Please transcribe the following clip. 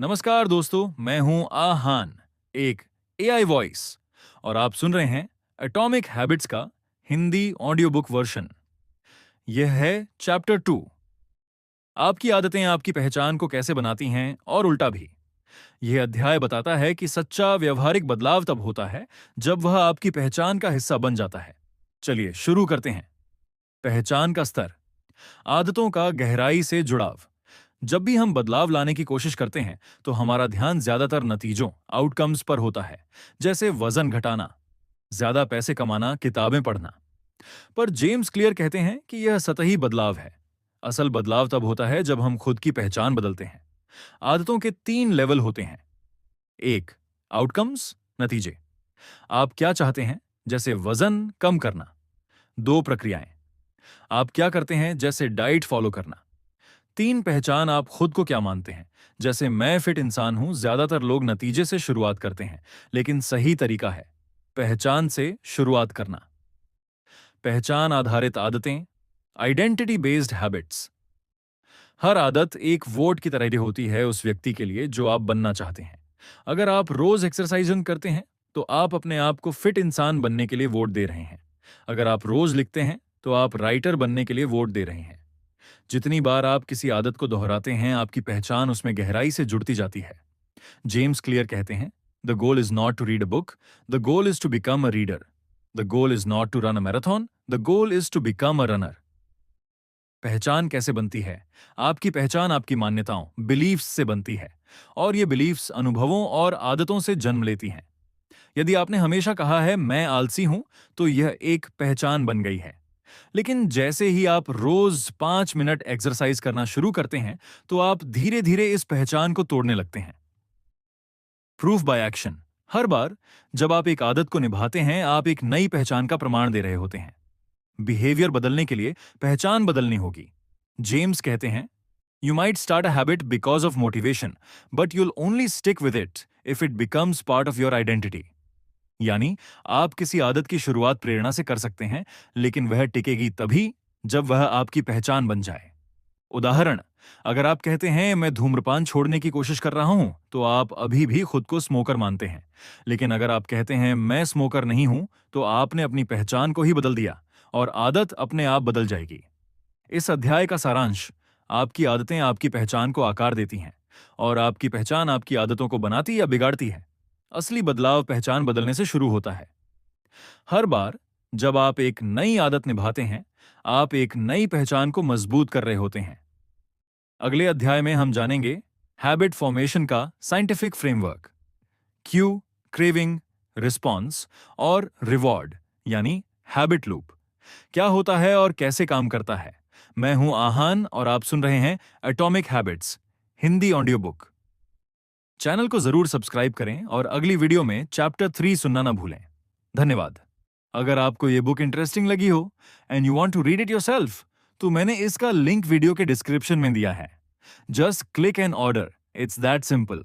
नमस्कार दोस्तों, मैं हूं आहान, एक एआई वॉइस, और आप सुन रहे हैं एटॉमिक हैबिट्स का हिंदी ऑडियो बुक वर्जन। यह है चैप्टर 2। आपकी आदतें आपकी पहचान को कैसे बनाती हैं और उल्टा भी। यह अध्याय बताता है कि सच्चा व्यवहारिक बदलाव तब होता है जब वह आपकी पहचान का हिस्सा बन जाता है। चलिए शुरू करते हैं। पहचान का स्तर, आदतों का गहराई से जुड़ाव। जब भी हम बदलाव लाने की कोशिश करते हैं तो हमारा ध्यान ज्यादातर नतीजों आउटकम्स पर होता है, जैसे वजन घटाना, ज्यादा पैसे कमाना, किताबें पढ़ना। पर जेम्स क्लियर कहते हैं कि यह सतही बदलाव है। असल बदलाव तब होता है जब हम खुद की पहचान बदलते हैं। आदतों के 3 लेवल होते हैं। 1, आउटकम्स, नतीजे। आप क्या चाहते हैं, जैसे वजन कम करना। 2, प्रक्रियाएं। आप क्या करते हैं, जैसे डाइट फॉलो करना। 3, पहचान। आप खुद को क्या मानते हैं, जैसे मैं फिट इंसान हूं। ज्यादातर लोग नतीजे से शुरुआत करते हैं, लेकिन सही तरीका है पहचान से शुरुआत करना। पहचान आधारित आदतें, आइडेंटिटी बेस्ड हैबिट्स। हर आदत एक वोट की तरह होती है उस व्यक्ति के लिए जो आप बनना चाहते हैं। अगर आप रोज एक्सरसाइज करते हैं तो आप अपने आप को फिट इंसान बनने के लिए वोट दे रहे हैं। अगर आप रोज लिखते हैं तो आप राइटर बनने के लिए वोट दे रहे हैं। जितनी बार आप किसी आदत को दोहराते हैं, आपकी पहचान उसमें गहराई से जुड़ती जाती है। जेम्स क्लियर कहते हैं, the goal is not to read a book, the goal is to become a reader. The goal is not to run a marathon, the goal is to become a runner. पहचान कैसे बनती है? आपकी पहचान आपकी मान्यताओं, बिलीफ्स से बनती है, और ये बिलीफ्स अनुभवों और आदतों से जन्म लेती हैं। यदि आपने हमेशा कहा है मैं आलसी हूं, तो यह एक पहचान बन गई है। लेकिन जैसे ही आप रोज 5 मिनट एक्सरसाइज करना शुरू करते हैं, तो आप धीरे धीरे इस पहचान को तोड़ने लगते हैं। Proof by action. हर बार जब आप एक आदत को निभाते हैं, आप एक नई पहचान का प्रमाण दे रहे होते हैं। बिहेवियर बदलने के लिए पहचान बदलनी होगी। जेम्स कहते हैं, you might start a habit because of motivation, but you'll only stick with it if it becomes part of your identity. यानी आप किसी आदत की शुरुआत प्रेरणा से कर सकते हैं, लेकिन वह टिकेगी तभी जब वह आपकी पहचान बन जाए। उदाहरण, अगर आप कहते हैं मैं धूम्रपान छोड़ने की कोशिश कर रहा हूं, तो आप अभी भी खुद को स्मोकर मानते हैं। लेकिन अगर आप कहते हैं मैं स्मोकर नहीं हूं, तो आपने अपनी पहचान को ही बदल दिया, और आदत अपने आप बदल जाएगी। इस अध्याय का सारांश, आपकी आदतें आपकी पहचान को आकार देती हैं, और आपकी पहचान आपकी आदतों को बनाती या बिगाड़ती है। असली बदलाव पहचान बदलने से शुरू होता है। हर बार जब आप एक नई आदत निभाते हैं, आप एक नई पहचान को मजबूत कर रहे होते हैं। अगले अध्याय में हम जानेंगे हैबिट फॉर्मेशन का scientific framework, Q, craving, response और रिवॉर्ड, यानी हैबिट लूप क्या होता है और कैसे काम करता है। मैं हूं आहान और आप सुन रहे हैं atomic habits Hindi audio book. Channel को जरूर सब्सक्राइब करें और अगली वीडियो में चैप्टर 3 सुनना ना भूलें। धन्यवाद। अगर आपको ये बुक इंटरेस्टिंग लगी हो and you want to read it yourself, तो मैंने इसका लिंक वीडियो के डिस्क्रिप्शन में दिया है। Just click and order, it's that simple.